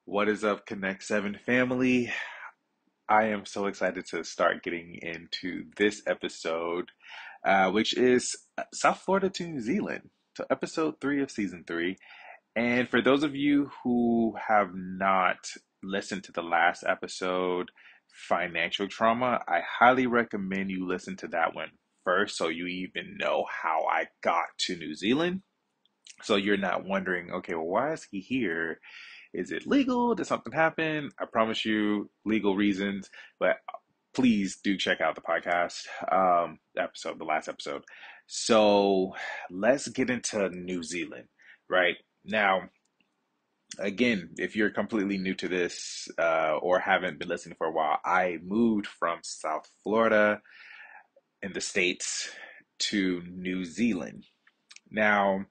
What is up, Connect 7 family? I am so excited to start getting into this episode, which is South Florida to New Zealand. So, episode 3 of season 3. And for those of you who have not listened to the last episode, Financial Trauma, I highly recommend you listen to that one first so you even know how I got to New Zealand. So you're not wondering, okay, well, why is he here? Is it legal? Did something happen? I promise you, legal reasons. But please do check out the podcast episode, the last episode. So let's get into New Zealand, right? Now, again, if you're completely new to this or haven't been listening for a while, I moved from South Florida in the States to New Zealand. Now,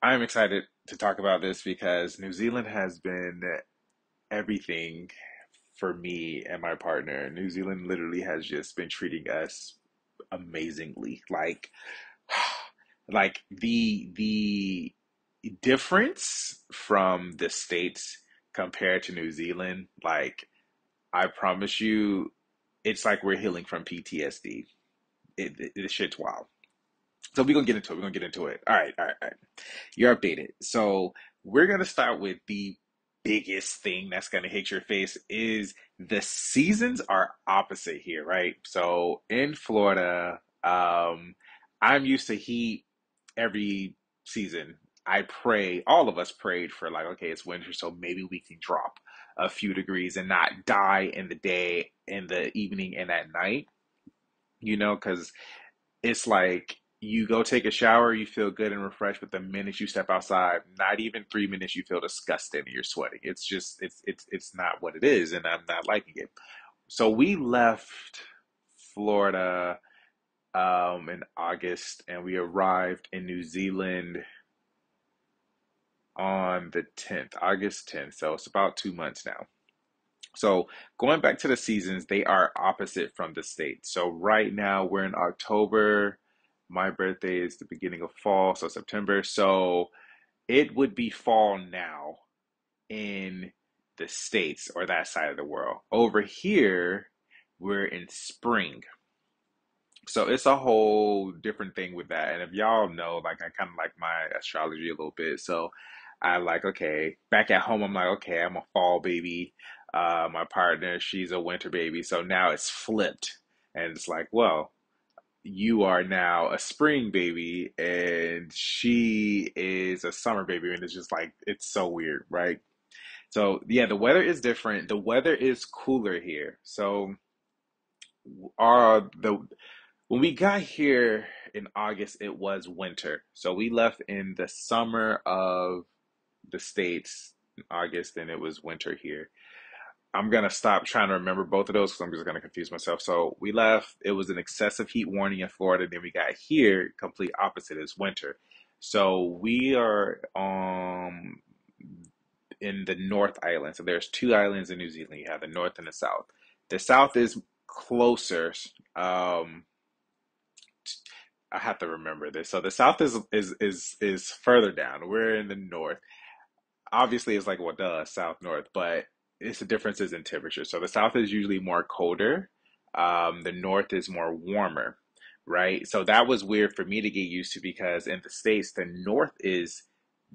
I'm excited to talk about this because New Zealand has been everything for me and my partner. New Zealand literally has just been treating us amazingly. Like the difference from the States compared to New Zealand, like I promise you, it's like we're healing from PTSD. It shit's wild. So we're gonna get into it. We're gonna get into it. All right. You're updated. So we're gonna start with the biggest thing that's gonna hit your face is the seasons are opposite here, right? So in Florida, I'm used to heat every season. All of us prayed for like, okay, it's winter, so maybe we can drop a few degrees and not die in the day, in the evening, and at night, because it's like you go take a shower, you feel good and refreshed, but the minute you step outside, not even 3 minutes, you feel disgusted and you're sweating. It's just it's not what it is, and I'm not liking it. So we left Florida in August, and we arrived in New Zealand on the 10th, August 10th. So it's about 2 months now. So going back to the seasons, they are opposite from the States. So right now we're in October. My birthday is the beginning of fall, so September. So it would be fall now in the States or that side of the world. Over here, we're in spring. So it's a whole different thing with that. And if y'all know, like I kind of like my astrology a little bit. So I like, okay, back at home, I'm like, okay, I'm a fall baby. My partner, she's a winter baby. So now it's flipped. And it's like, well, you are now a spring baby and she is a summer baby. And it's just like, it's so weird, right? So yeah, the weather is different. The weather is cooler here. So the when we got here in August, it was winter. So we left in the summer of the States in August, and it was winter here. I'm gonna stop trying to remember both of those because I'm just gonna confuse myself. So we left, it was an excessive heat warning in Florida. Then we got here, complete opposite is winter. So we are in the North Island. So there's two islands in New Zealand. You have the North and the South. The South is closer. Um, I have to remember this. So the south is further down. We're in the north. Obviously, it's like well, duh, south north, but it's the differences in temperature. So the south is usually more colder. The north is more warmer, right? So that was weird for me to get used to because in the States, the north is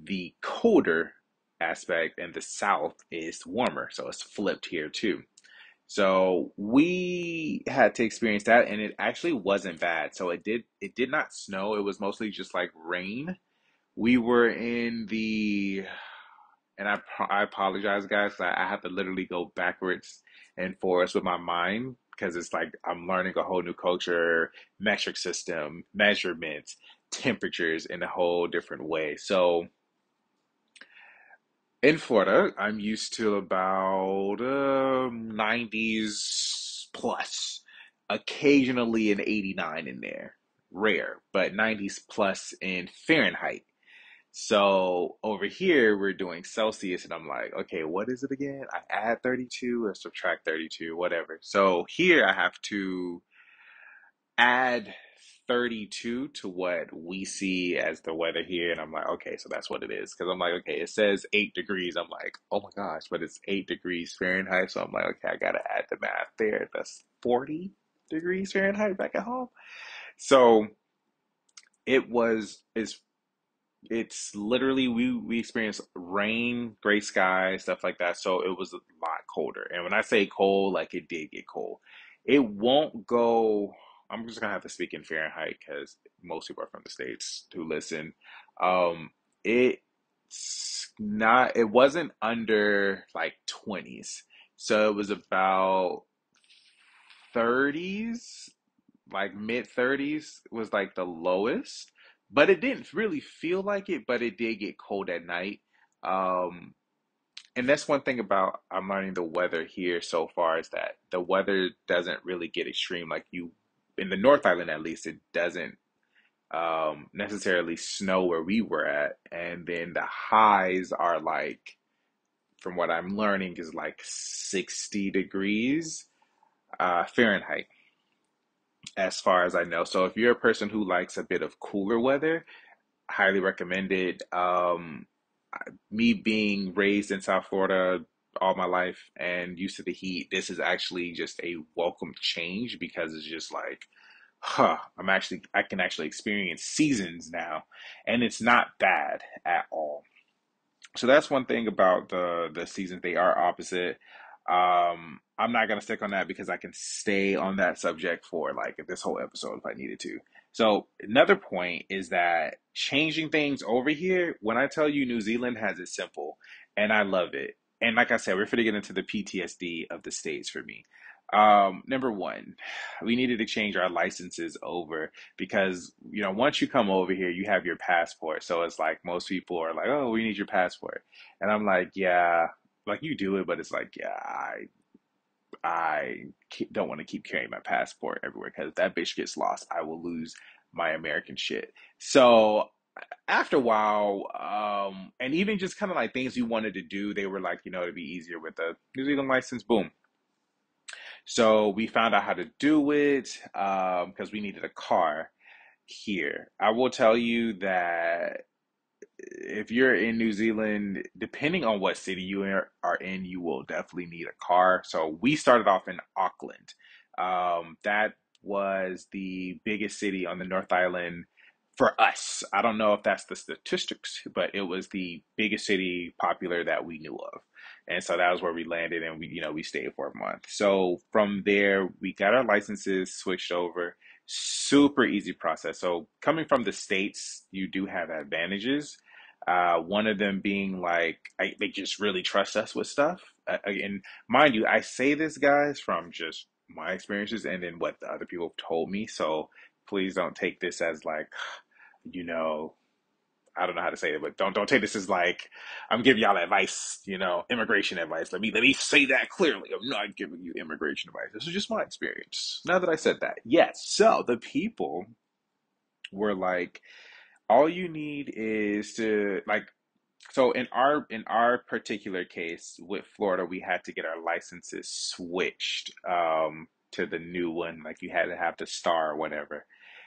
the colder aspect and the south is warmer. So it's flipped here too. So we had to experience that and it actually wasn't bad. So it did not snow. It was mostly just like rain. We were in the and I apologize guys. I have to literally go backwards and forwards with my mind because it's like I'm learning a whole new culture, metric system, measurements, temperatures in a whole different way. So in Florida, I'm used to about 90s plus, occasionally an 89 in there. Rare, but 90s plus in Fahrenheit. So over here, we're doing Celsius, and I'm like, okay, what is it again? I add 32 or subtract 32, whatever. So here I have to add 32 to what we see as the weather here. And I'm like, okay, so that's what it is. Because I'm like, okay, it says 8 degrees. I'm like, oh my gosh, but it's 8 degrees Fahrenheit. So I'm like, okay, I got to add the math there. That's 40 degrees Fahrenheit back at home. So it's literally we experienced rain, gray skies, stuff like that. So it was a lot colder. And when I say cold, like it did get cold. It won't go. I'm just gonna have to speak in Fahrenheit because most people are from the States who listen. Um, it's not. It wasn't under like 20s. So it was about 30s, like mid 30s was like the lowest, but it didn't really feel like it, but it did get cold at night. Um, and that's one thing about I'm learning the weather here so far is that the weather doesn't really get extreme like you in the North Island at least it doesn't necessarily snow where we were at, and then the highs are like from what I'm learning is like 60 degrees Fahrenheit as far as I know. So if you're a person who likes a bit of cooler weather, highly recommend it. Me being raised in South Florida all my life and used to the heat, this is actually just a welcome change because it's just like, I can actually experience seasons now, and it's not bad at all. So that's one thing about the seasons. They are opposite. I'm not gonna stick on that because I can stay on that subject for like this whole episode if I needed to. So another point is that changing things over here, when I tell you New Zealand has it simple, and I love it. And like I said, we're going to get into the PTSD of the States for me. Number one, we needed to change our licenses over because, once you come over here, you have your passport. So it's like most people are like, oh, we need your passport. And I'm like, yeah, like you do it, but it's like, yeah, don't want to keep carrying my passport everywhere because if that bitch gets lost, I will lose my American shit. So after a while, and even just kind of like things you wanted to do, they were like, it'd be easier with a New Zealand license. Boom. So we found out how to do it because we needed a car here. I will tell you that if you're in New Zealand, depending on what city you are in, you will definitely need a car. So we started off in Auckland. That was the biggest city on the North Island for us. I don't know if that's the statistics, but it was the biggest city popular that we knew of. And so that was where we landed and we stayed for a month. So from there, we got our licenses switched over. Super easy process. So coming from the States, you do have advantages. One of them being like they just really trust us with stuff. And mind you, I say this, guys, from just my experiences and then what the other people have told me. So please don't take this as like, you know, I don't know how to say it, but don't take this as like I'm giving y'all advice, immigration advice. Let me say that clearly. I'm not giving you immigration advice. This is just my experience. Now that I said that, yes. So the people were like, all you need is to like so in our particular case with Florida, we had to get our licenses switched to the new one. Like you had to have the star or whatever.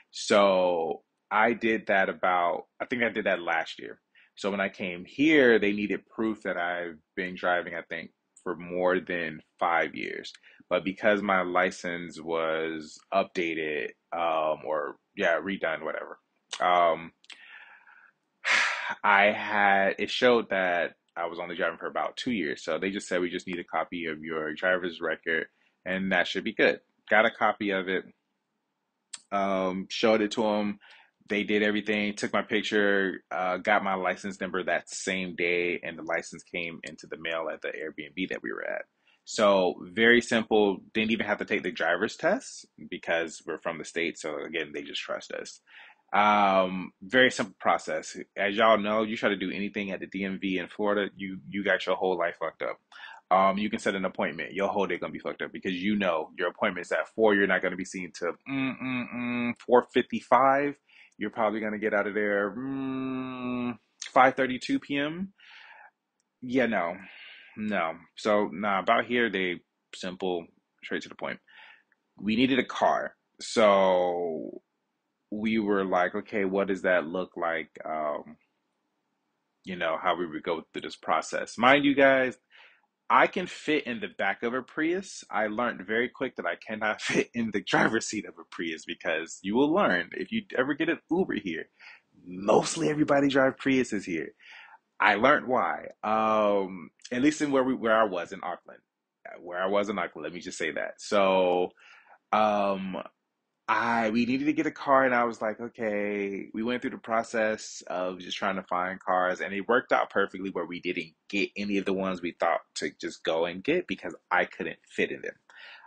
So I think I did that last year. So when I came here, they needed proof that I've been driving, I think, for more than 5 years. But because my license was updated, or yeah, redone, whatever. Um, it showed that I was only driving for about 2 years. So they just said we just need a copy of your driver's record and that should be good. Got a copy of it, showed it to them. They did everything, took my picture, got my license number that same day, and the license came into the mail at the Airbnb that we were at. So very simple. Didn't even have to take the driver's test because we're from the States. So again, they just trust us. Very simple process. As y'all know, you try to do anything at the DMV in Florida, you got your whole life fucked up. You can set an appointment. Your whole day gonna be fucked up because your appointment's at 4. You're not gonna be seen to 4:55. You're probably gonna get out of there 5:32 p.m. Yeah, no, no. So nah, about here they simple, straight to the point. We needed a car, so we were like, okay, what does that look like? How we would go through this process. Mind you guys, I can fit in the back of a Prius. I learned very quick that I cannot fit in the driver's seat of a Prius because you will learn if you ever get an Uber here. Mostly everybody drive Priuses here. I learned why. At least in where I was in Auckland. Where I was in Auckland, let me just say that. So, um, I we needed to get a car, and I was like, okay. We went through the process of just trying to find cars, and it worked out perfectly where we didn't get any of the ones we thought to just go and get because I couldn't fit in them.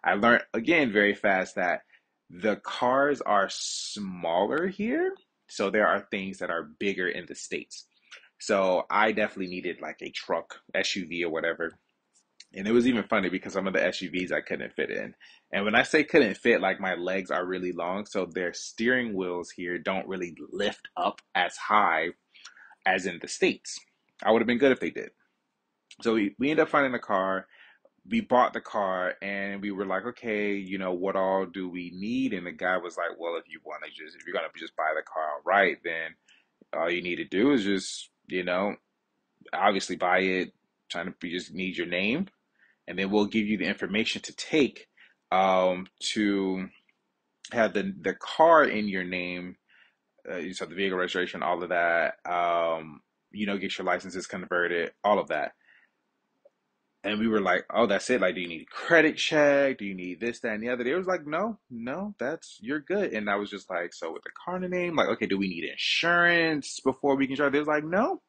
I learned again very fast that the cars are smaller here, so there are things that are bigger in the States. So I definitely needed like a truck, SUV or whatever. And it was even funny because some of the SUVs I couldn't fit in. And when I say couldn't fit, like my legs are really long, so their steering wheels here don't really lift up as high as in the States. I would have been good if they did. So we ended up finding a car. We bought the car and we were like, okay, what all do we need? And the guy was like, well, if you're gonna just buy the car outright, then all you need to do is just, obviously buy it. Trying to you just need your name, and then we'll give you the information to take to have the car in your name, so the vehicle registration, all of that. Get your licenses converted, all of that. And we were like, oh, that's it. Like, do you need a credit check? Do you need this, that, and the other? They was like, no, no, you're good. And I was just like, so with the car name, like, okay, do we need insurance before we can drive? They was like, no,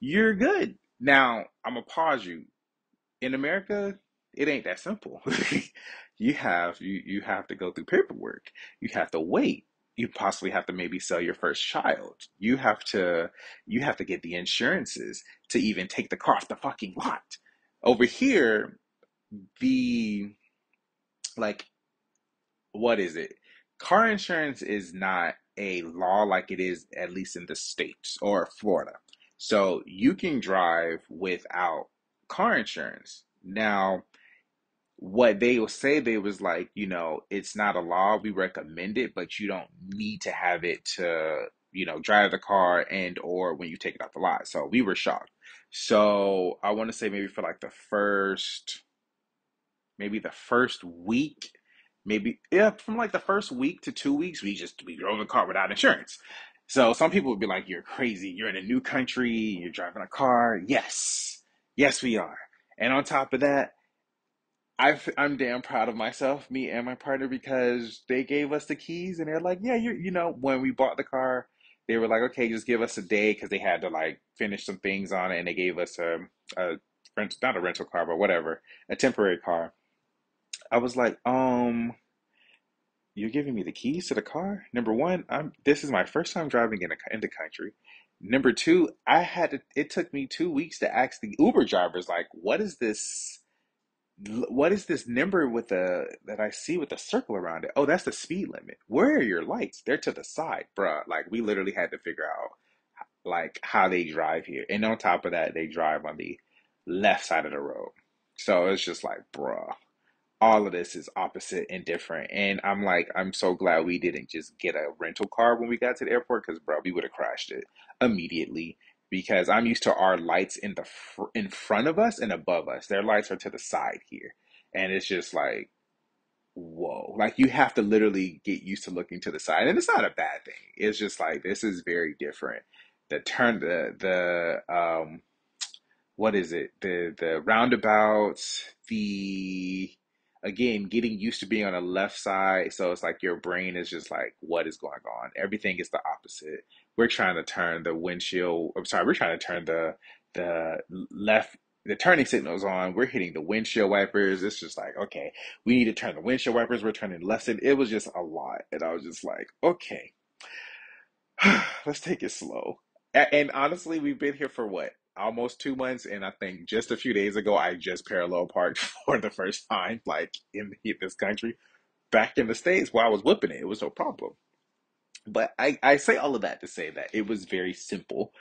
you're good. Now, I'm gonna pause you. In America, it ain't that simple. You have to go through paperwork. You have to wait. You possibly have to maybe sell your first child. You have to get the insurances to even take the car off the fucking lot. Over here, the like what is it? Car insurance is not a law like it is at least in the States or Florida. So you can drive without car insurance. Now, what they will say, they was like, it's not a law, we recommend it, but you don't need to have it to drive the car and or when you take it out the lot. So we were shocked. So I want to say maybe for like the first week, maybe, yeah, from like the first week to 2 weeks, we drove the car without insurance. So some people would be like, you're crazy, you're in a new country, you're driving a car. Yes, we are. And on top of that, I'm damn proud of myself, me and my partner, because they gave us the keys and they're like, yeah, when we bought the car, they were like, okay, just give us a day because they had to like finish some things on it, and they gave us a not a rental car, but whatever, a temporary car. I was like, you're giving me the keys to the car? Number one, this is my first time driving in the country. Number two, it took me 2 weeks to ask the Uber drivers, like, what is this number with the that I see with the circle around it? Oh, that's the speed limit. Where are your lights? They're to the side, bruh. Like we literally had to figure out like how they drive here. And on top of that, they drive on the left side of the road. So it's just like, bruh, all of this is opposite and different. And I'm like, I'm so glad we didn't just get a rental car when we got to the airport because, bro, we would have crashed it immediately. Because I'm used to our lights in front of us and above us. Their lights are to the side here, and it's just like, whoa! Like you have to literally get used to looking to the side, and it's not a bad thing. It's just like this is very different. The what is it? The roundabouts, the again, getting used to being on the left side, so it's like your brain is just like, what is going on? Everything is the opposite. We're trying to turn the windshield, I'm sorry, we're trying to turn the left the turning signals on. We're hitting the windshield wipers. It's just like, okay, we need to turn the windshield wipers. We're turning left. It was just a lot. And I was just like, okay, let's take it slow. And honestly, we've been here for what? Almost 2 months. And I think just a few days ago, I just parallel parked for the first time, like in this country. Back in the States, while I was whipping it, it was no problem. But I say all of that to say that it was very simple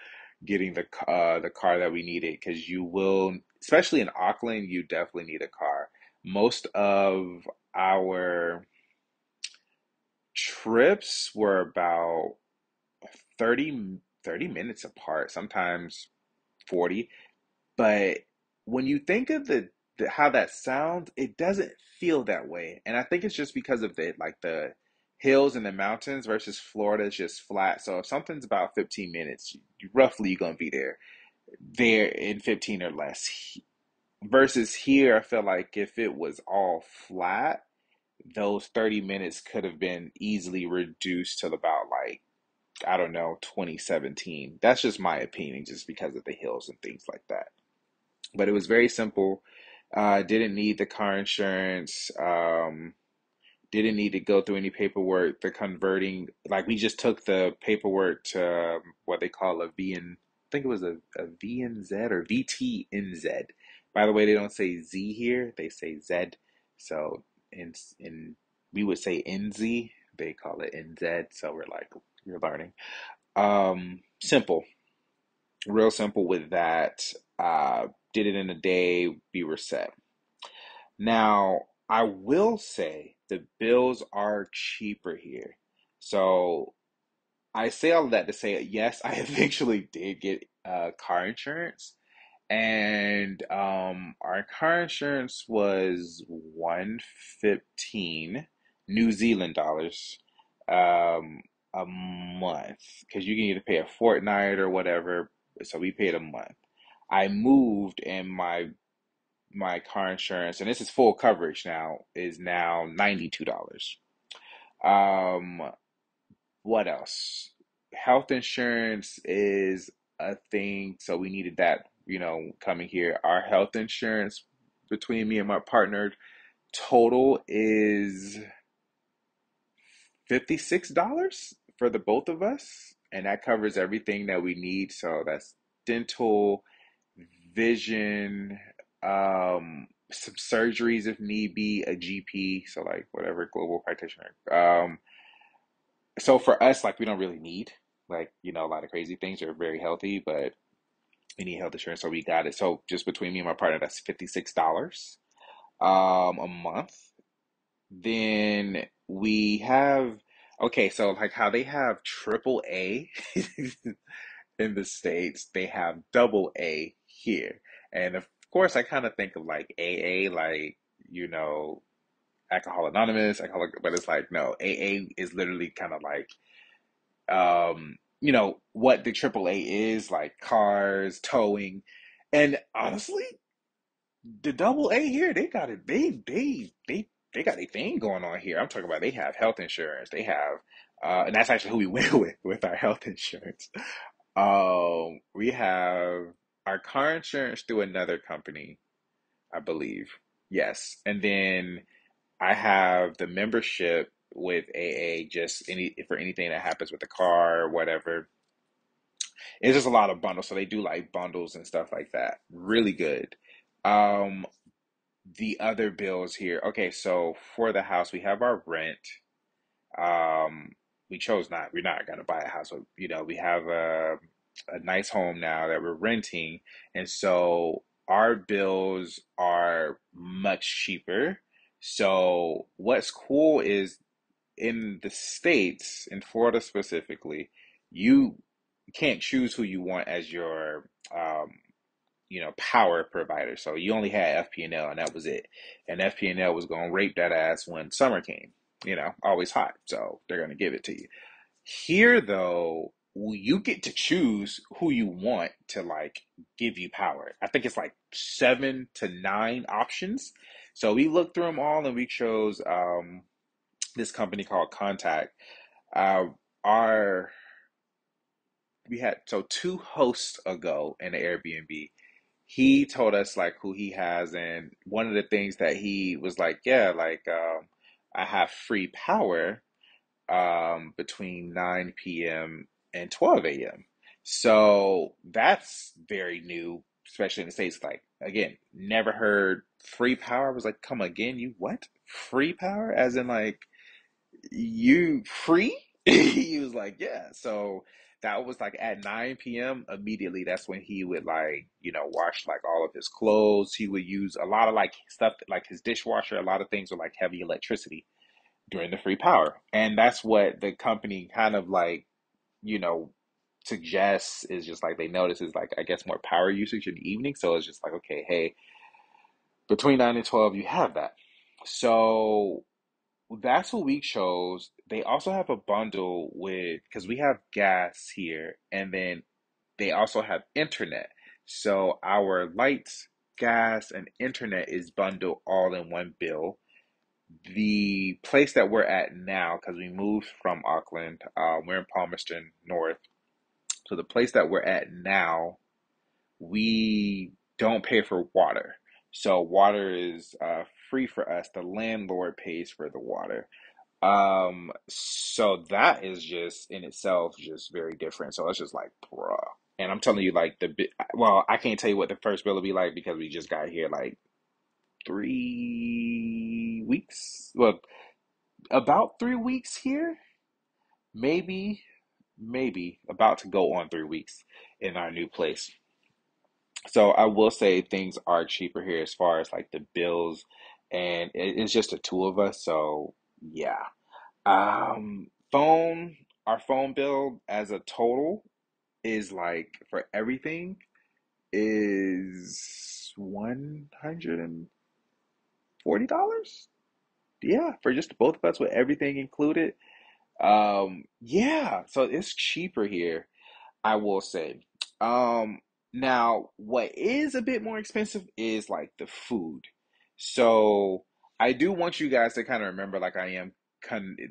getting the car that we needed because you will, especially in Auckland, you definitely need a car. Most of our trips were about 30 minutes apart, sometimes 40. But when you think of how that sounds, it doesn't feel that way. And I think it's just because of the hills and the mountains versus Florida is just flat. So if something's about 15 minutes, roughly you're gonna be there in 15 or less. Versus here, I feel like if it was all flat, those 30 minutes could have been easily reduced to about like, I don't know, 2017. That's just my opinion, just because of the hills and things like that. But it was very simple. Didn't need the car insurance. Didn't need to go through any paperwork. The converting, like we just took the paperwork to what they call a VN, I think it was a VNZ or VTNZ. By the way, they don't say Z here, they say Z. So in we would say NZ, they call it NZ. So we're like, you're learning. Simple, real simple with that. Did it in a day, we were set. Now, I will say the bills are cheaper here. So I say all of that to say, yes, I eventually did get car insurance. And our car insurance was 115 New Zealand dollars a month, because you can either pay a fortnight or whatever. So we paid a month. I moved, and my car insurance, and this is full coverage now, is now $92. Um, what else? Health insurance is a thing, so we needed that, coming here. Our health insurance between me and my partner total is $56 for the both of us, and that covers everything that we need. So that's dental, vision, some surgeries if need be, a GP, so like whatever, global practitioner. So for us, like we don't really need like, a lot of crazy things. Are very healthy, but we need health insurance, so we got it. So just between me and my partner, that's $56 a month. Then we have, okay, so like how they have triple A in the States, they have double A here. And of course, I kind of think of like AA, like, you know, Alcohol Anonymous, alcoholic, but it's like, no, AA is literally kind of like, what the triple A is, like cars, towing. And honestly, the double A here, they got it. They got a thing going on here. I'm talking about they have health insurance. They have, and that's actually who we went with our health insurance. We have our car insurance through another company, I believe. Yes, and then I have the membership with AA, just for anything that happens with the car or whatever. It's just a lot of bundles, so they do like bundles and stuff like that. Really good. Um, the other bills here. Okay, so for the house, we have our rent. Um, we chose not. We're not gonna buy a house. But, we have a nice home now that we're renting, and so our bills are much cheaper. So what's cool is in the States, in Florida specifically, you can't choose who you want as your power provider. So you only had FP&L, and that was it. And FP&L was going to rape that ass when summer came. Always hot. So they're going to give it to you. Here, though, you get to choose who you want to like give you power. I think it's like 7 to 9 options. So we looked through them all, and we chose this company called Contact. Uh, our we had so 2 hosts ago in the Airbnb. He told us like who he has, and one of the things that he was like, yeah, like I have free power between 9 p.m. and 12 a.m. So that's very new, especially in the States. Like, again, never heard free power. I was like, come again, you what? Free power? As in like you free? He was like, yeah. So that was like at 9 p.m. immediately. That's when he would like, wash like all of his clothes. He would use a lot of like stuff like his dishwasher. A lot of things were like heavy electricity. during the free power. And that's what the company kind of like, you know, suggests is just like they notice is like, I guess, more power usage in the evening. So it's just like, okay, hey, between 9 and 12, you have that. So that's what we chose. They also have a bundle with, because we have gas here, and then they also have internet. So our lights, gas, and internet is bundled all in one bill. The place that we're at now, because we moved from Auckland, we're in Palmerston North. So the place that we're at now, we don't pay for water. So water is free for us. The landlord pays for the water. So that is just in itself just very different. So it's just like, bruh. And I'm telling you, like well, I can't tell you what the first bill will be like because we just got here like 3 weeks. Well, about 3 weeks here, maybe, maybe about to go on 3 weeks in our new place. So I will say things are cheaper here as far as like the bills, and it's just the two of us. So yeah. Phone, our phone bill as a total is like for everything is $140. Yeah, for just both of us with everything included. Yeah, so it's cheaper here. I will say. Um, Now what is a bit more expensive is like the food. So I do want you guys to kind of remember, like I am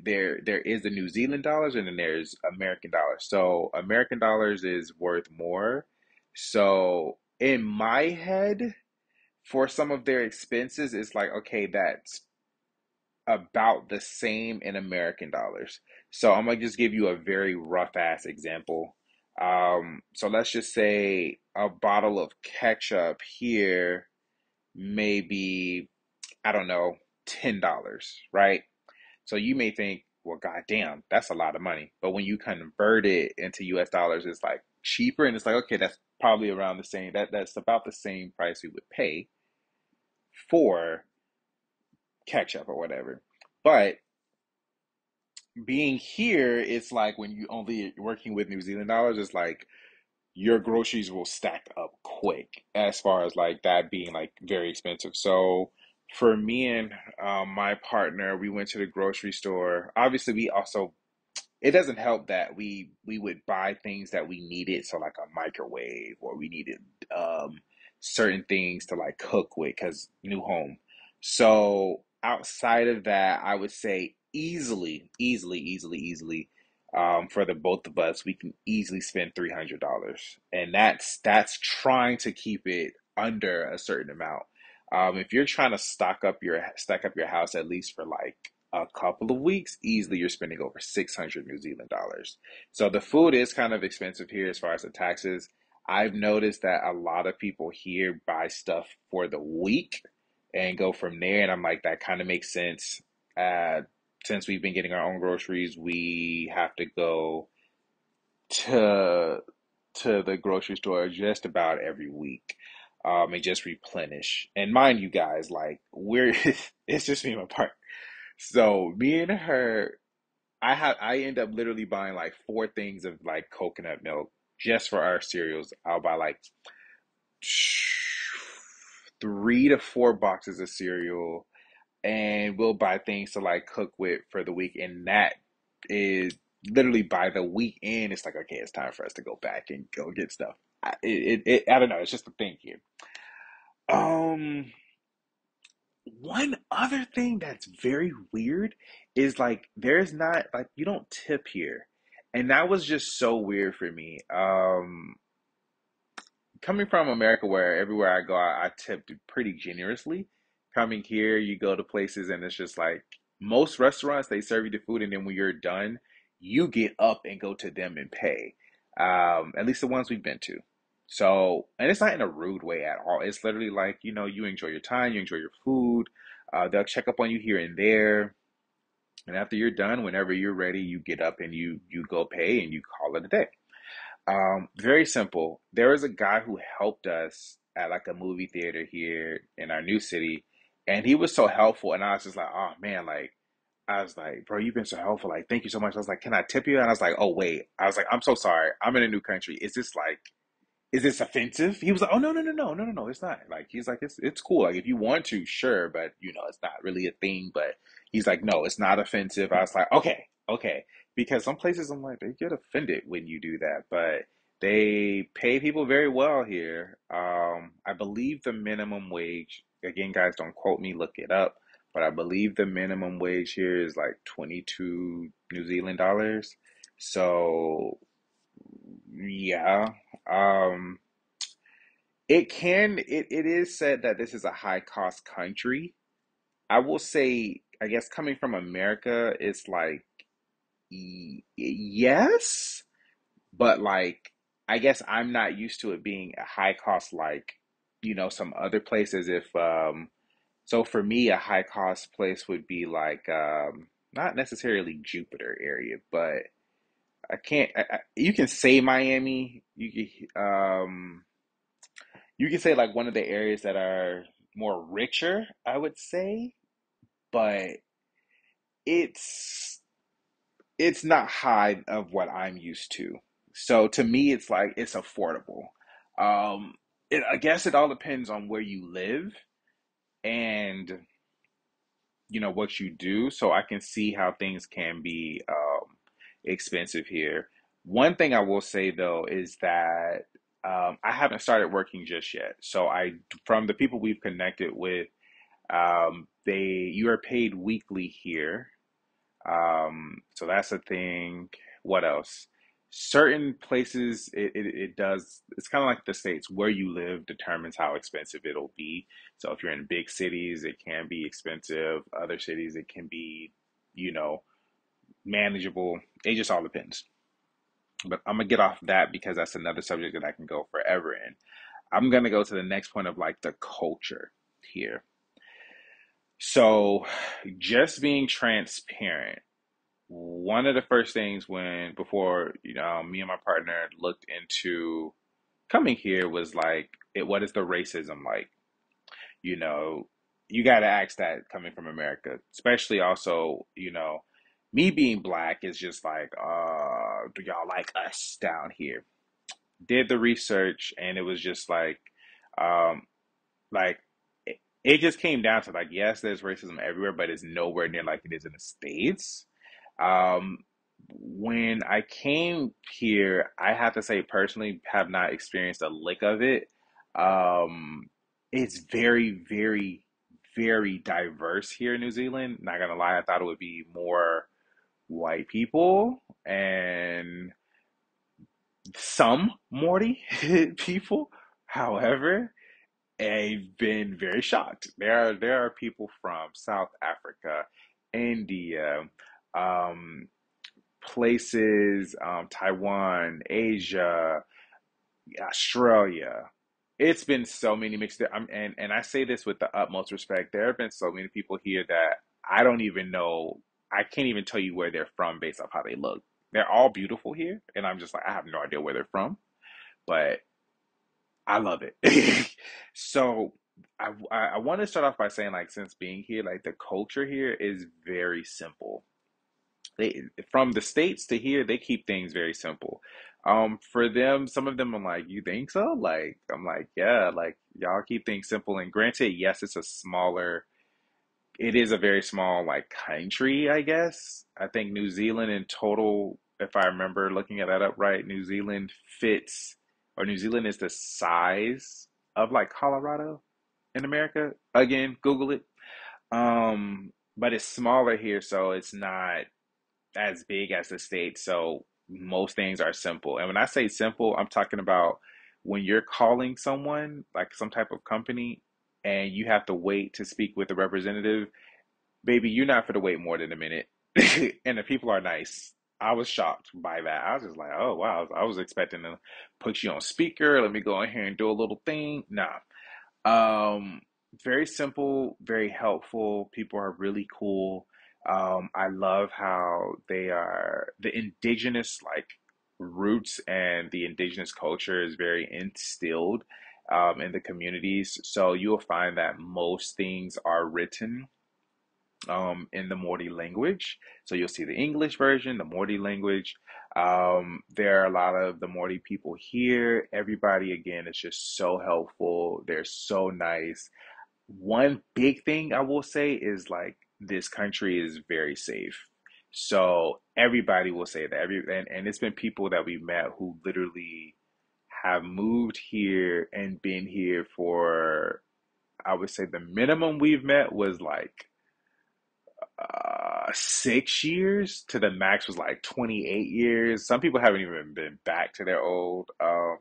there is the New Zealand dollars and then there's American dollars. So American dollars is worth more. So in my head, for some of their expenses, it's like, okay, that's about the same in American dollars. So I'm gonna just give you a very rough ass example. So let's just say a bottle of ketchup here maybe, I don't know, $10, right? So you may think, well, goddamn, that's a lot of money. But when you convert it into US dollars, it's like cheaper and it's like, okay, that's probably around the same that's about the same price we would pay for ketchup or whatever. But being here, it's like when you only working with New Zealand dollars, it's like your groceries will stack up quick as far as like that being like very expensive. So for me and my partner, we went to the grocery store. Obviously, we also it doesn't help that we would buy things that we needed, so like a microwave or we needed um certain things to like cook with because new home. So outside of that, I would say easily for the both of us, we can easily spend $300, and that's trying to keep it under a certain amount. If you're trying to stack up your house at least for like a couple of weeks, easily you're spending over 600 New Zealand dollars. So the food is kind of expensive here as far as the taxes. I've noticed that a lot of people here buy stuff for the week and go from there. And I'm like, that kind of makes sense. Uh, since we've been getting our own groceries, we have to go to the grocery store just about every week. And just replenish. And mind you guys, like we're it's just me and my partner. So me and her, I end up literally buying like four things of like coconut milk just for our cereals. I'll buy like 3 to 4 boxes of cereal, and we'll buy things to like cook with for the week. And that is literally by the weekend, it's like okay, it's time for us to go back and go get stuff. I don't know. It's just a thing here. Um, One other thing that's very weird is like there's not like you don't tip here. And that was just so weird for me. Coming from America where everywhere I go I tipped pretty generously. Coming here, you go to places and it's just like most restaurants they serve you the food and then when you're done, you get up and go to them and pay. At least the ones we've been to. So, and it's not in a rude way at all. It's literally like, you enjoy your time, you enjoy your food. They'll check up on you here and there. And after you're done, whenever you're ready, you get up and you go pay and you call it a day. Very simple. There was a guy who helped us at like a movie theater here in our new city, and he was so helpful. And I was just like, oh man, like I was like, bro, you've been so helpful. Like, thank you so much. I was like, can I tip you? And I was like, oh, wait. I was like, I'm so sorry. I'm in a new country. Is this offensive? He was like, oh, no, no, no, no, no, no, no, it's not. Like, he's like, it's cool. Like, if you want to, sure, but it's not really a thing. But he's like, no, it's not offensive. I was like, okay, okay. Because some places I'm like, they get offended when you do that, but they pay people very well here. I believe the minimum wage, again, guys, don't quote me, look it up, but I believe the minimum wage here is like 22 New Zealand dollars. So, yeah. Um, it is said that this is a high cost country. I will say, I guess coming from America, it's like, yes, but like, I guess I'm not used to it being a high cost like, some other places. So for me, a high cost place would be like, not necessarily Jupiter area, but I can't, you can say Miami, you can say like one of the areas that are more richer, I would say, but it's it's not high of what I'm used to. So to me, it's like it's affordable. Um, I guess it all depends on where you live and what you do. So I can see how things can be expensive here. One thing I will say though is that I haven't started working just yet. So from the people we've connected with, you are paid weekly here. So that's a thing. What else? Certain places it does, it's kind of like the States, where you live determines how expensive it'll be. So if you're in big cities, it can be expensive. Other cities, it can be, you know, manageable. It just all depends. But I'm gonna get off that because that's another subject that I can go forever in. I'm gonna go to the next point of like the culture here. So just being transparent. One of the first things before me and my partner looked into coming here was like, what is the racism like? You know, you got to ask that coming from America, especially also, me being black is just like, do y'all like us down here? Did the research and it was just um, like it just came down to like, yes, there's racism everywhere, but it's nowhere near like it is in the States. Um, when I came here, I have to say personally, have not experienced a lick of it. Um, it's very, very, very diverse here in New Zealand. Not gonna lie, I thought it would be more white people and some Morty people. However, I've been very shocked. There are people from South Africa, India, um, places, Taiwan, Asia, Australia. It's been so many mixed. And I say this with the utmost respect. There have been so many people here that I don't even know. I can't even tell you where they're from based off how they look. They're all beautiful here, and I'm just like, I have no idea where they're from, but I love it. So I want to start off by saying like, since being here, like the culture here is very simple. They From the States to here, they keep things very simple. For them, some of them I'm like, you think so? Like, I'm like, yeah, like y'all keep things simple. And granted, yes, it is a very small like country, I guess. I think New Zealand in total, if I remember looking at that up right, New Zealand is the size of like Colorado in America. Again, Google it. But it's smaller here, so it's not as big as the States. So most things are simple. And when I say simple, I'm talking about when you're calling someone, like some type of company, and you have to wait to speak with a representative, baby, you're not going to wait more than a minute. And the people are nice. I was shocked by that. I was just like, oh, wow. I was expecting to put you on speaker. Let me go in here and do a little thing. Nah. Um, Very simple, very helpful. People are really cool. I love how the indigenous like roots and the indigenous culture is very instilled in the communities. So you'll find that most things are written in the Mordi language. So you'll see the English version, the Mordi language. There are a lot of the Mordi people here. Everybody, again, is just so helpful. They're so nice. One big thing I will say is like this country is very safe. So everybody will say that. And it's been people that we met who literally have moved here and been here for, I would say the minimum we've met was like 6 years to the max was like 28 years. Some people haven't even been back to their old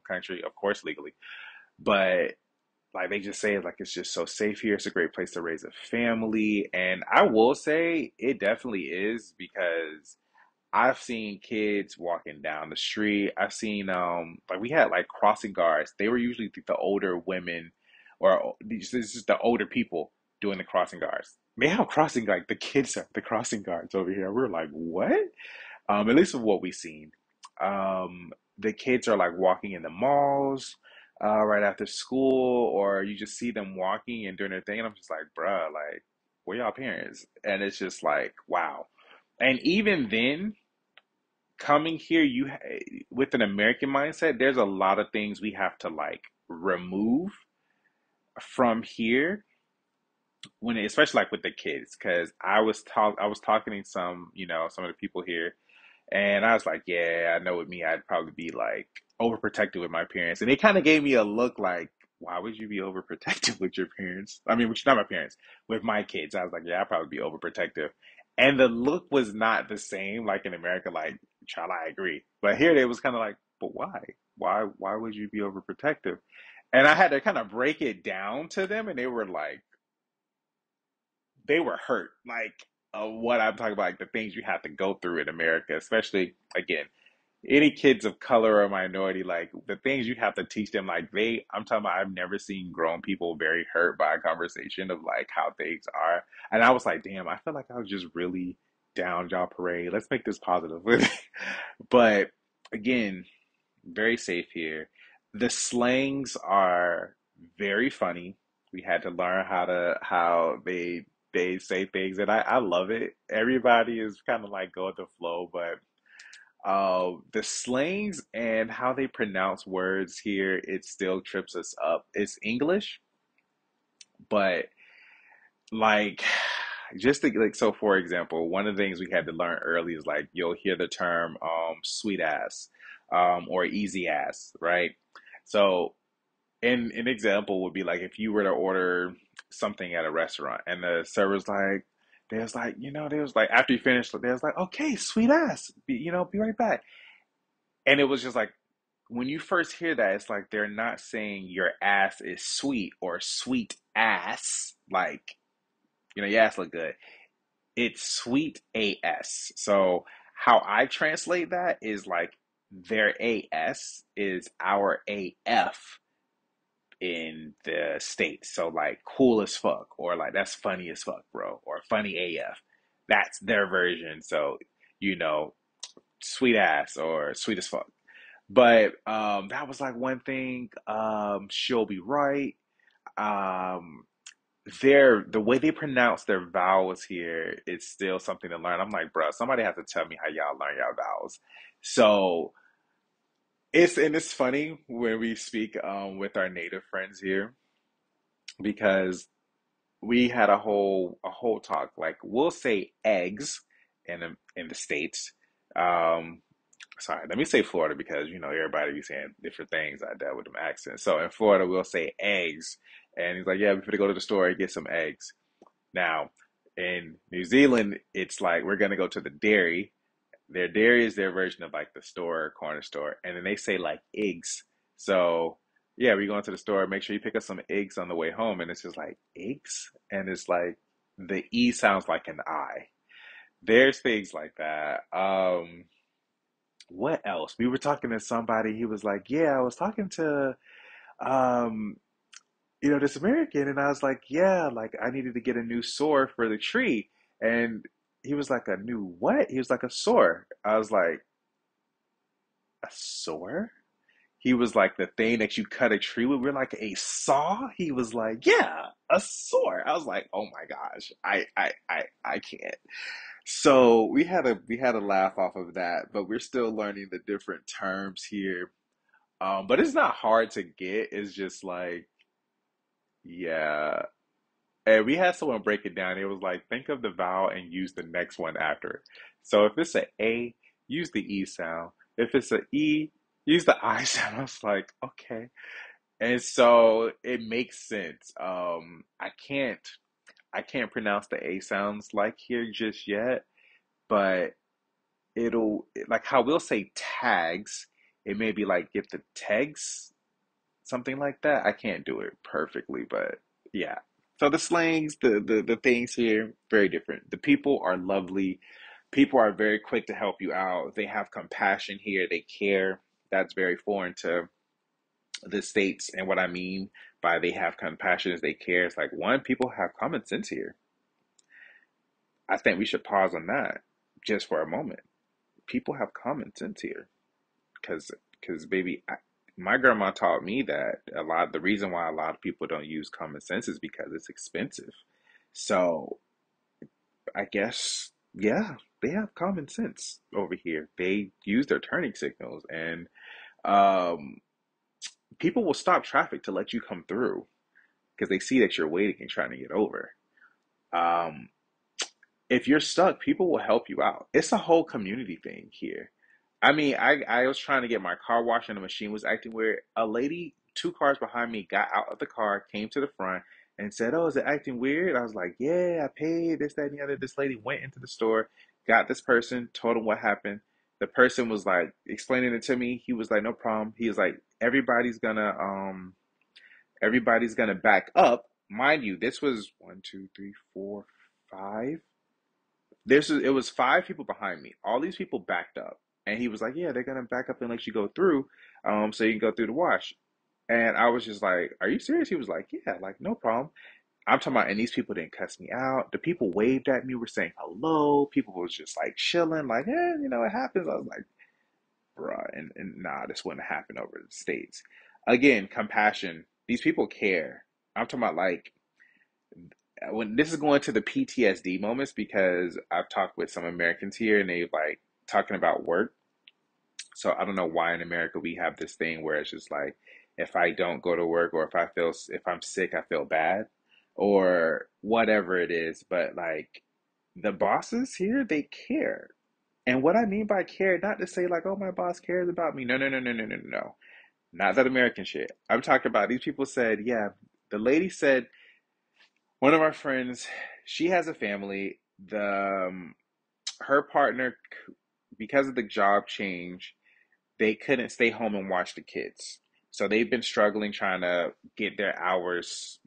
country, of course, legally, but like they just say like it's just so safe here. It's a great place to raise a family. And I will say it definitely is because I've seen kids walking down the street. I've seen like we had like crossing guards. They were usually the older women or this is the older people doing the crossing guards. They have crossing like the kids are the crossing guards over here. We're like, what? At least of what we've seen. The kids are like walking in the malls right after school, or you just see them walking and doing their thing, and I'm just like, bruh, like, where y'all parents? And it's just like, wow. And even then, coming here, with an American mindset, there's a lot of things we have to like remove from here when, especially like with the kids, because I was talking to some, some of the people here. And I was like, yeah, I know with me, I'd probably be like overprotective with my parents. And they kind of gave me a look like, why would you be overprotective with your parents? I mean, which not my parents, with my kids. I was like, yeah, I'd probably be overprotective. And the look was not the same like in America, like, child, I agree. But here it was kind of like, but why? Why would you be overprotective? And I had to kind of break it down to them, and they were hurt, like what I'm talking about, like the things you have to go through in America, especially again any kids of color or minority, like the things you have to teach them, like I'm talking about, I've never seen grown people very hurt by a conversation of like how things are. And I was like, damn, I feel like I was just really down y'all parade. Let's make this positive. But again, very safe here. The slangs are very funny. We had to learn how they say things, and I love it. Everybody is kind of like go with the flow, but the slangs and how they pronounce words here, it still trips us up. It's English, but like like so for example, one of the things we had to learn early is like you'll hear the term sweet ass or easy ass, right? So an example would be like if you were to order something at a restaurant and the server's like, they was like, they was like, after you finished, they was like, okay, sweet ass, be right back. And it was just like, when you first hear that, it's like they're not saying your ass is sweet or sweet ass, like, your ass look good. It's sweet AS. So how I translate that is like their AS is our AF in the States. So like cool as fuck, or like that's funny as fuck, bro, or funny AF. That's their version. So, you know, sweet ass or sweet as fuck. But that was like one thing. She'll be right. Um, the way they pronounce their vowels here is still something to learn. I'm like, bro, somebody has to tell me how y'all learn y'all vowels. So it's funny when we speak with our native friends here because we had a whole talk. Like we'll say eggs in the States. Um, Sorry, let me say Florida because everybody be saying different things like that with them accents. So in Florida, we'll say eggs, and he's like, "Yeah, we're gonna go to the store and get some eggs." Now, in New Zealand, it's like we're gonna go to the dairy. Their dairy is their version of like the store, corner store, and then they say like eggs. So yeah, we go into the store. Make sure you pick up some eggs on the way home, and it's just like eggs, and it's like the E sounds like an I. There's things like that. What else? We were talking to somebody. He was like, "Yeah, I was talking to um, this American," and I was like, "Yeah, like I needed to get a new saw for the tree." And he was like, "A new what?" He was like, "A saw." I was like, "A saw?" He was like, the thing that you cut a tree with. We're like, a saw? He was like, yeah, a sword. I was like, oh my gosh, I can't. So we had a laugh off of that, but we're still learning the different terms here. But it's not hard to get. It's just like, yeah. And we had someone break it down. It was like, think of the vowel and use the next one after it. So if it's a, use the E sound. If it's a E, use the I sound. I was like, okay. And so it makes sense. I can't pronounce the A sounds like here just yet, but it'll like how we'll say tags. It may be like if the tags, something like that. I can't do it perfectly, but yeah. So the slangs, the things here, very different. The people are lovely. People are very quick to help you out. They have compassion here. They care. That's very foreign to the States. And what I mean by they have compassion is they care. It's like, one, people have common sense here. I think we should pause on that just for a moment. People have common sense here. Because baby, my grandma taught me that the reason why a lot of people don't use common sense is because it's expensive. So I guess, yeah, they have common sense over here. They use their turning signals, and um, people will stop traffic to let you come through because they see that you're waiting and trying to get over. Um, if you're stuck, people will help you out. It's a whole community thing here. I mean, I was trying to get my car washed and the machine was acting weird. A lady, two cars behind me, got out of the car, came to the front, and said, "Oh, is it acting weird?" I was like, "Yeah, I paid this, that, and the other." This lady went into the store, got this person, told him what happened. The person was like explaining it to me. He was like, "No problem." He was like, everybody's gonna back up." Mind you, this was one, two, three, four, five. It was five people behind me. All these people backed up, and he was like, "Yeah, they're gonna back up and let you go through, so you can go through the wash." And I was just like, "Are you serious?" He was like, "Yeah, like no problem." I'm talking about, and these people didn't cuss me out. The people waved at me, were saying hello. People was just like chilling, like, it happens. I was like, bruh, and nah, this wouldn't happen over the States. Again, compassion. These people care. I'm talking about like when this is going to the PTSD moments because I've talked with some Americans here and they like talking about work. So I don't know why in America we have this thing where it's just like if I don't go to work or if I'm sick, I feel bad or whatever it is. But like the bosses here, they care. And what I mean by care, not to say like, oh, my boss cares about me. No, no, no, no, no, no, no, no. Not that American shit. I'm talking about these people said, yeah, the lady said one of our friends, she has a family. Her partner, because of the job change, they couldn't stay home and watch the kids. So they've been struggling trying to get their hours,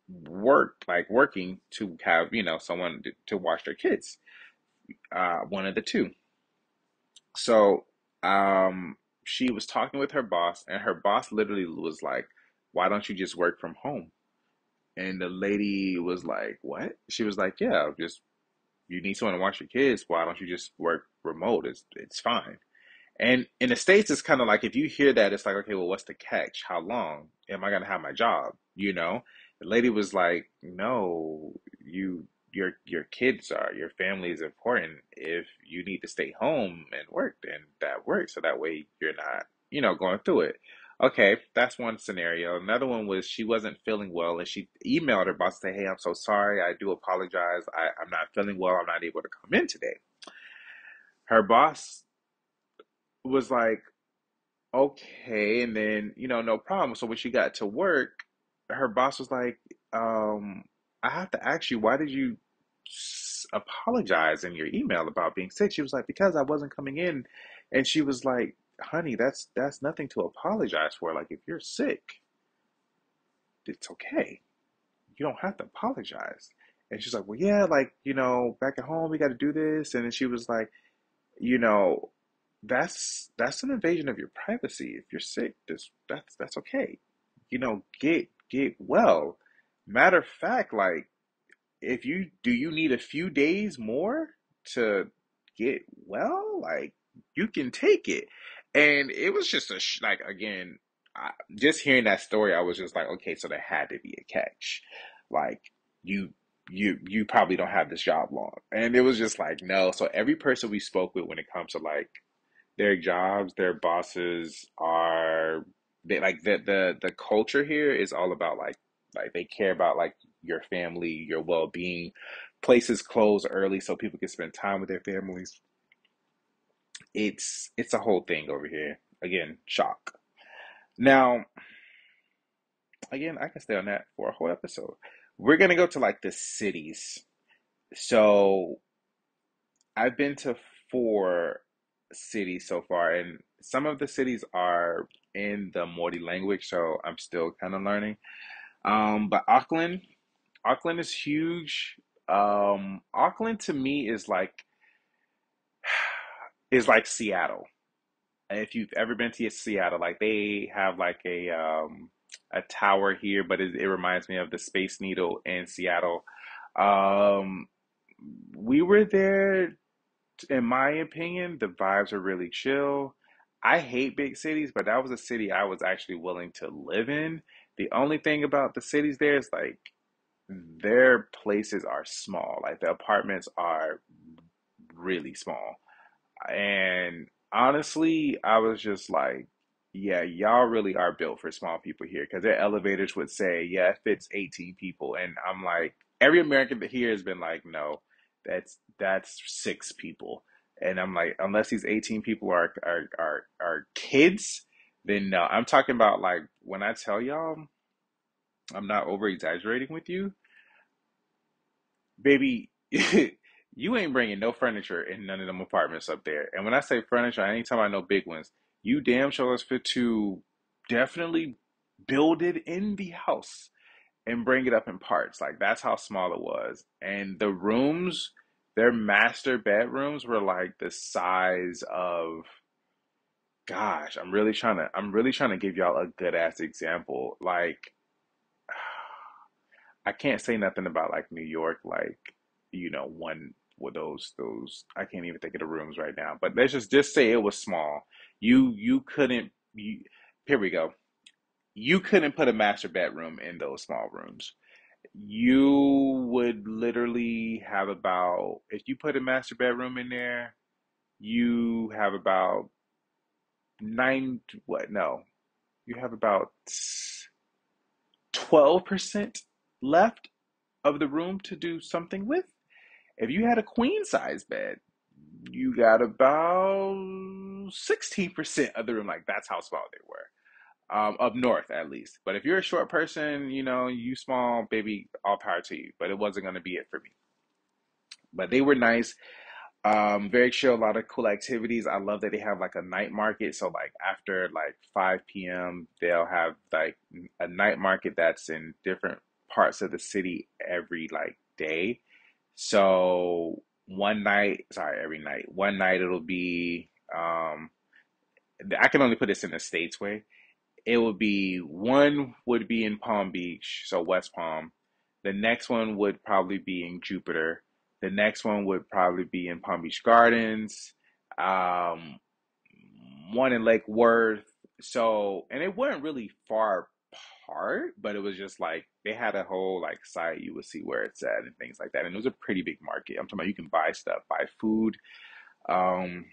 working to have, someone to watch their kids. One of the two. So, she was talking with her boss, and her boss literally was like, "Why don't you just work from home?" And the lady was like, "What?" She was like, "Yeah, just you need someone to watch your kids. Why don't you just work remote? It's fine." And in the States, it's kind of like if you hear that, it's like, okay, well, what's the catch? How long am I gonna have my job? The lady was like, no, your kids are your family is important. If you need to stay home and work, then that works. So that way you're not, going through it. Okay, that's one scenario. Another one was she wasn't feeling well and she emailed her boss to say, "Hey, I'm so sorry. I do apologize. I'm not feeling well. I'm not able to come in today." Her boss was like, okay, and then, no problem. So when she got to work, her boss was like, I have to ask you, why did you apologize in your email about being sick? She was like, because I wasn't coming in. And she was like, honey, that's nothing to apologize for. Like if you're sick, it's okay. You don't have to apologize. And she's like, well, yeah, like, back at home we got to do this. And then she was like, you know, that's an invasion of your privacy. If you're sick, that's okay. Get well. Matter of fact, like if you need a few days more to get well, like you can take it. And it was just like, again, just hearing that story, I was just like, okay, so there had to be a catch. Like, you, you probably don't have this job long. And it was just like, no. So every person we spoke with when it comes to like their jobs, their bosses are, they like the culture here is all about like they care about like your family, your well-being. Places close early so people can spend time with their families. It's a whole thing over here. Again, shock. Now, again, I can stay on that for a whole episode. We're gonna go to like the cities. So I've been to four cities so far, and some of the cities are in the Mordi language, so I'm still kind of learning. But Auckland is huge. Auckland to me is like Seattle. If you've ever been to Seattle, like they have like a tower here, but it reminds me of the Space Needle in Seattle. Um, we were there, in my opinion, the vibes are really chill. I hate big cities, but that was a city I was actually willing to live in. The only thing about the cities there is like their places are small. Like the apartments are really small. And honestly, I was just like, yeah, y'all really are built for small people here because their elevators would say, yeah, it fits 18 people. And I'm like, every American that here has been like, no, that's six people. And I'm like, unless these 18 people are kids, then no. I'm talking about like when I tell y'all, I'm not over exaggerating with you, baby. You ain't bringing no furniture in none of them apartments up there. And when I say furniture, I ain't talking about no big ones. You damn sure is fit to definitely build it in the house and bring it up in parts. Like that's how small it was. And the rooms, their master bedrooms were like the size of, gosh, I'm really trying to give y'all a good ass example. Like I can't say nothing about like New York, like, one with those I can't even think of the rooms right now. But let's just say it was small. You couldn't you here we go. You couldn't put a master bedroom in those small rooms. You would literally have about, if you put a master bedroom in there, you have about nine, what? No, you have about 12% left of the room to do something with. If you had a queen size bed, you got about 16% of the room. Like that's how small they were. Up north at least. But if you're a short person, you small, baby, all power to you. But it wasn't gonna be it for me. But they were nice. Very chill, a lot of cool activities. I love that they have like a night market. So like after like 5 p.m., they'll have like a night market that's in different parts of the city every like day. So one night, sorry, every night. One night it'll be, I can only put this in the States way. It would be one would be in Palm Beach, so West Palm. The next one would probably be in Jupiter. The next one would probably be in Palm Beach Gardens. Um, one in Lake Worth. So, and it wasn't really far apart, but it was just like they had a whole like site you would see where it's at and things like that. And it was a pretty big market. I'm talking about you can buy stuff, buy food. Um,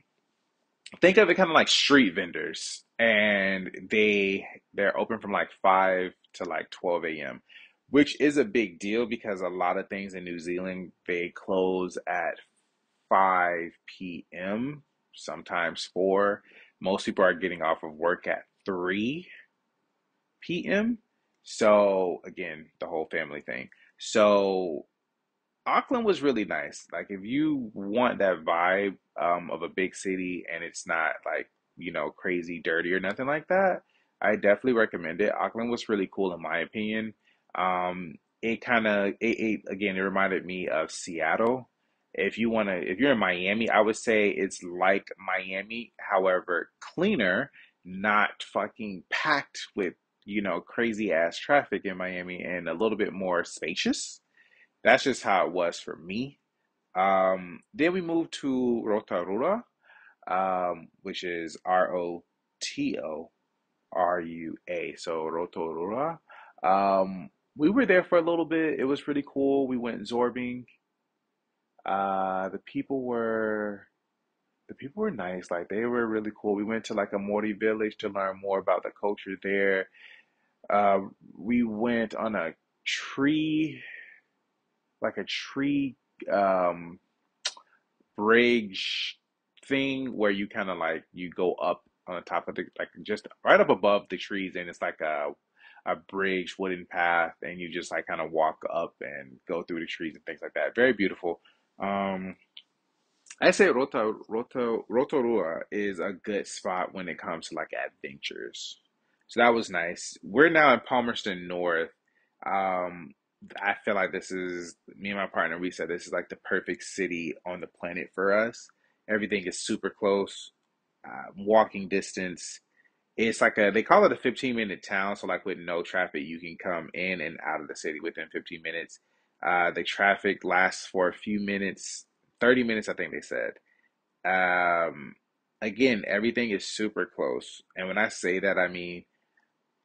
think of it kind of like street vendors, and they're open from like 5 to like 12 a.m., which is a big deal because a lot of things in New Zealand they close at 5 p.m., sometimes 4. Most people are getting off of work at 3 p.m. So again, the whole family thing. So Auckland was really nice. Like if you want that vibe of a big city and it's not like, crazy dirty or nothing like that, I definitely recommend it. Auckland was really cool in my opinion. It kind of again, it reminded me of Seattle. If you're in Miami, I would say it's like Miami, however, cleaner, not fucking packed with, crazy ass traffic in Miami and a little bit more spacious. That's just how it was for me. Then we moved to Rotorua, which is Rotorua. Rotorua. So Rotorua. We were there for a little bit. It was pretty cool. We went zorbing. The people were nice. Like they were really cool. We went to like a Mori village to learn more about the culture there. Uh, we went on a tree, like a tree um bridge thing where you kind of like you go up on the top of the like just right up above the trees, and it's like a bridge wooden path, and you just like kind of walk up and go through the trees and things like that. Very beautiful. Um, I say Rotorua is a good spot when it comes to like adventures. So that was nice. We're now in Palmerston North. Um, I feel like this is me and my partner. We said this is like the perfect city on the planet for us. Everything is super close, walking distance. It's like they call it a 15-minute town. So like with no traffic, you can come in and out of the city within 15 minutes. The traffic lasts for a few minutes, 30 minutes, I think they said. Um, Again, everything is super close. And when I say that, I mean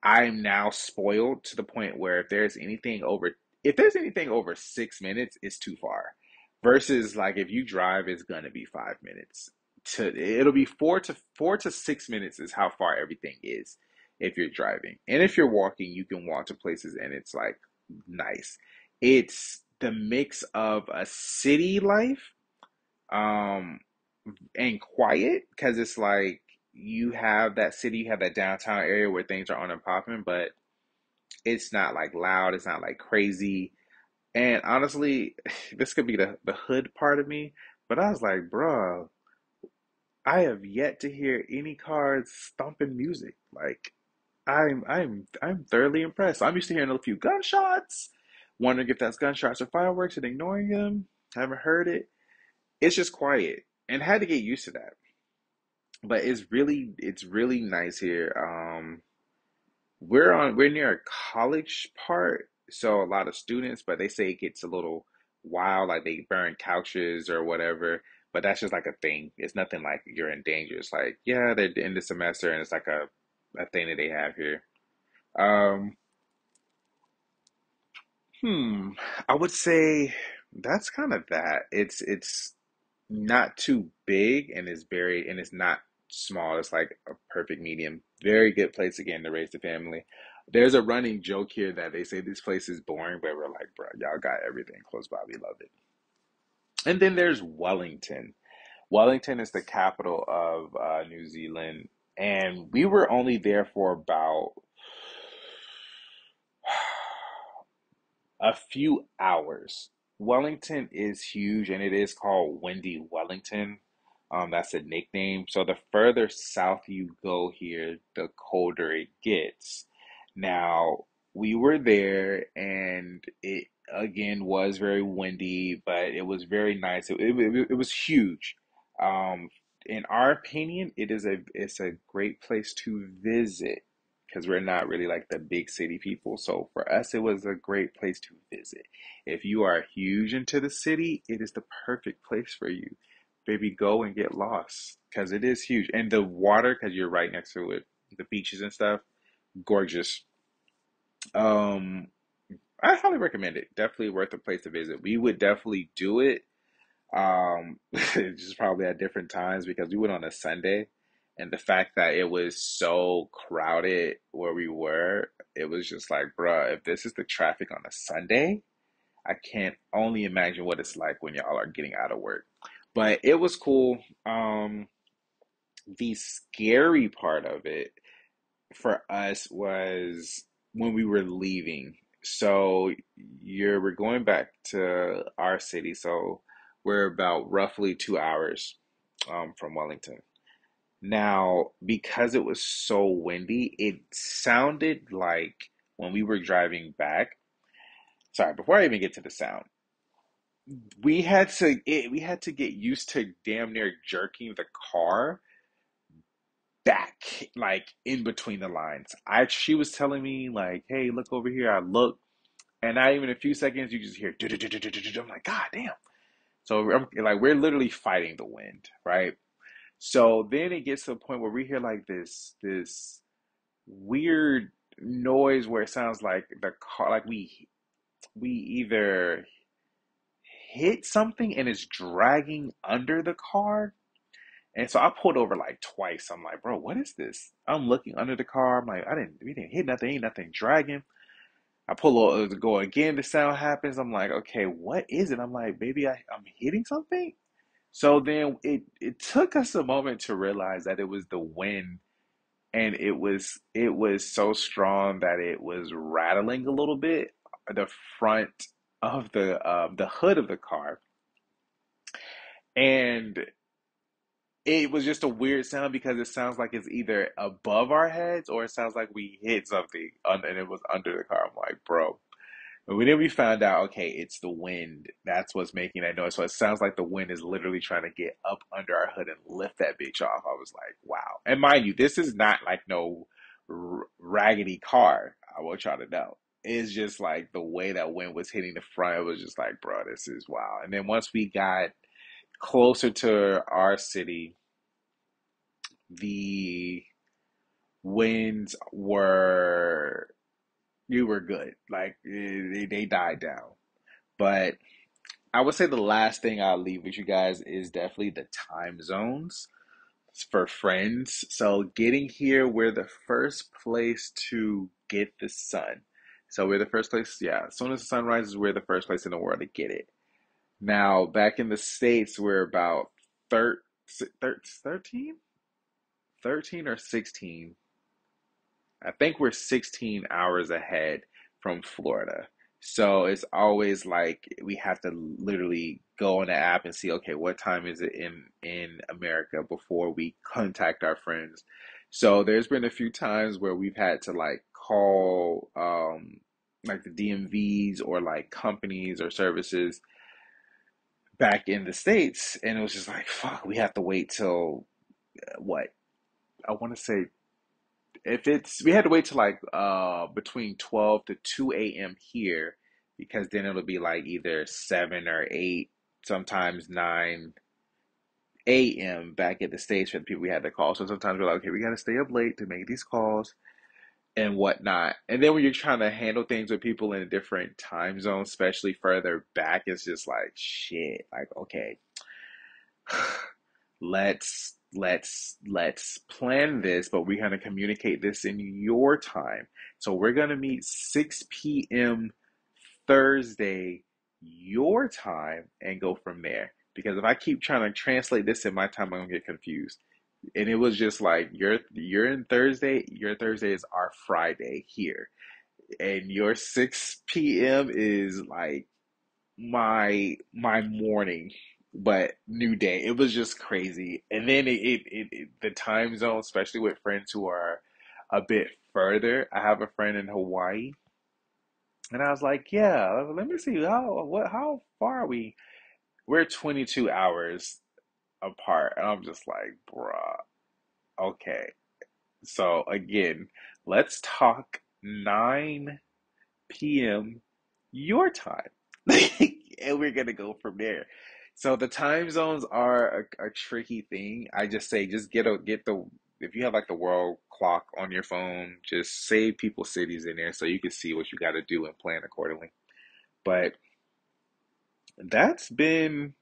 I'm now spoiled to the point where if there's anything over 6 minutes, it's too far. Versus like if you drive, it's gonna be 5 minutes. It'll be 4 to 6 minutes is how far everything is if you're driving. And if you're walking, you can walk to places and it's like nice. It's the mix of a city life, um, and quiet because it's like you have that downtown area where things are on and popping, but it's not like loud, it's not like crazy. And honestly, this could be the hood part of me, but I was like, bruh, I have yet to hear any cars stomping music. Like I'm thoroughly impressed. I'm used to hearing a few gunshots, wondering if that's gunshots or fireworks and ignoring them. Haven't heard it. It's just quiet and had to get used to that. But it's really nice here. We're near a college part, so a lot of students, but they say it gets a little wild, like they burn couches or whatever. But that's just like a thing. It's nothing like you're in danger. It's like, yeah, they're in the semester and it's like a thing that they have here. Um, hmm, I would say that's kind of that. It's not too big and it's not small. It's like a perfect medium. Very good place again to raise the family. There's a running joke here that they say this place is boring, but we're like, bro, y'all got everything close by. We love it. And then there's Wellington. Wellington is the capital of New Zealand, and we were only there for about a few hours. Wellington is huge and it is called Windy Wellington. That's a nickname. So the further south you go here, the colder it gets. Now, we were there and it again was very windy, but it was very nice. It was huge. Um, in our opinion, it's a great place to visit because we're not really like the big city people. So for us, it was a great place to visit. If you are huge into the city, it is the perfect place for you. Baby, go and get lost because it is huge. And the water, because you're right next to it, the beaches and stuff, gorgeous. Um, I highly recommend it. Definitely worth a place to visit. We would definitely do it, just probably at different times because we went on a Sunday, and the fact that it was so crowded where we were, it was just like, bruh, if this is the traffic on a Sunday, I can't only imagine what it's like when y'all are getting out of work. But it was cool. The scary part of it for us was when we were leaving. So we're going back to our city, so we're about roughly 2 hours from Wellington. Now, because it was so windy, it sounded like when we were driving back. Sorry, before I even get to the sound, we had to get used to damn near jerking the car back, like in between the lines. She was telling me like, "Hey, look over here." I look, and not even a few seconds, you just hear. I'm like, "God damn!" So like we're literally fighting the wind, right? So then it gets to a point where we hear like this weird noise where it sounds like the car, like we either hit something and it's dragging under the car. And so I pulled over like twice. I'm like, bro, what is this? I'm looking under the car. I'm like, we didn't hit nothing, ain't nothing dragging. I pull over to go again. The sound happens. I'm like, okay, what is it? I'm like, maybe I'm hitting something. So then it took us a moment to realize that it was the wind, and it was so strong that it was rattling a little bit the front of the hood of the car, and it was just a weird sound because it sounds like it's either above our heads or it sounds like we hit something and it was under the car. I'm like, bro. And then we found out, okay, it's the wind. That's what's making that noise. So it sounds like the wind is literally trying to get up under our hood and lift that bitch off. I was like, wow. And mind you, this is not like no raggedy car. I want y'all to know. It's just like the way that wind was hitting the front. It was just like, bro, this is wow. And then once we got closer to our city, the winds were, you were good. Like they died down. But I would say the last thing I'll leave with you guys is definitely the time zones for friends. So getting here, we're the first place to get the sun. So we're the first place, yeah, as soon as the sun rises, we're the first place in the world to get it. Now, back in the States, we're about 13, 13 or 16. I think we're 16 hours ahead from Florida. So it's always like we have to literally go on the app and see, okay, what time is it in America before we contact our friends. So there's been a few times where we've had to like call like the DMVs or like companies or services back in the States, and it was just like, fuck, we have to wait till what? I want to say if it's we had to wait till like between 12 to 2 a.m. here, because then it'll be like either 7 or 8, sometimes 9 a.m. back at the States for the people we had to call. So sometimes we're like, okay, we got to stay up late to make these calls and whatnot. And then when you're trying to handle things with people in a different time zone, especially further back, it's just like shit. Like, okay, let's plan this, but we're gonna communicate this in your time. So we're gonna meet 6 p.m. Thursday your time and go from there. Because if I keep trying to translate this in my time, I'm gonna get confused. And it was just like you're in Thursday, your Thursday is our Friday here. And your 6 p.m. is like my morning, but new day. It was just crazy. And then the time zone, especially with friends who are a bit further. I have a friend in Hawaii, and I was like, yeah, let me see how far are we? We're 22 hours apart, and I'm just like, bruh, okay. So again, let's talk 9 p.m. your time. And we're gonna go from there. So the time zones are a tricky thing. I just say just get the if you have like the world clock on your phone, just save people's cities in there so you can see what you got to do and plan accordingly. But that's been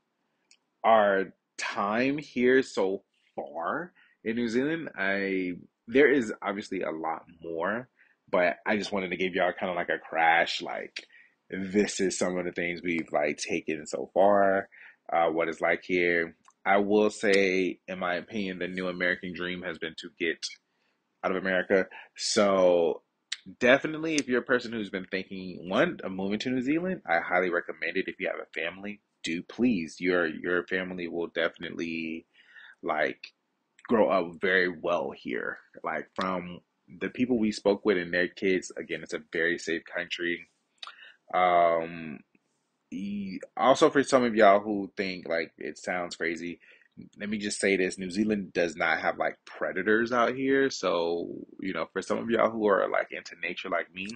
our time here so far in New Zealand. I There is obviously a lot more, but I just wanted to give y'all kind of like a crash. Like this is some of the things we've like taken so far. What it's like here. I will say, in my opinion, the new American dream has been to get out of America. So definitely, if you're a person who's been thinking one of moving to New Zealand, I highly recommend it. If you have a family, do please. Your family will definitely like grow up very well here. Like from the people we spoke with and their kids, again, it's a very safe country. Um, Also for some of y'all who think like it sounds crazy, let me just say this: New Zealand does not have like predators out here. So, for some of y'all who are like into nature like me,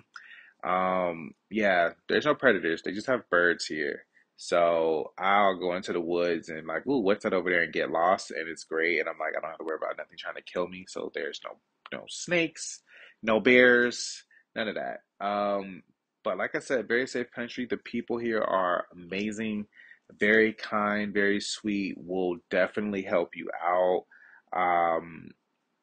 yeah, there's no predators. They just have birds here. So I'll go into the woods and like, ooh, what's that over there, and get lost, and it's great. And I'm like, I don't have to worry about nothing trying to kill me. So there's no snakes, no bears, none of that. But like I said, very safe country. The people here are amazing, very kind, very sweet. Will definitely help you out. Um,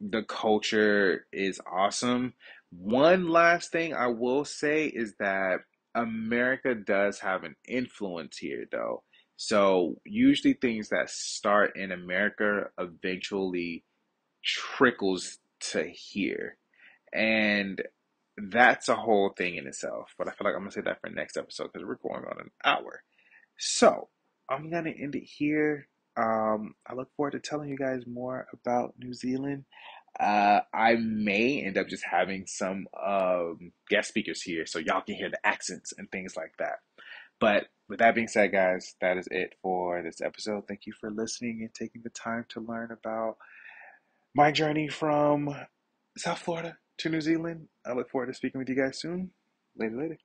the culture is awesome. One last thing I will say is that America does have an influence here, though. So usually things that start in America eventually trickles to here. And that's a whole thing in itself. But I feel like I'm gonna say that for next episode because we're going on an hour. So I'm gonna end it here. I look forward to telling you guys more about New Zealand. I may end up just having some guest speakers here so y'all can hear the accents and things like that. But with that being said, guys, that is it for this episode. Thank you for listening and taking the time to learn about my journey from South Florida to New Zealand. I look forward to speaking with you guys soon. Later, later.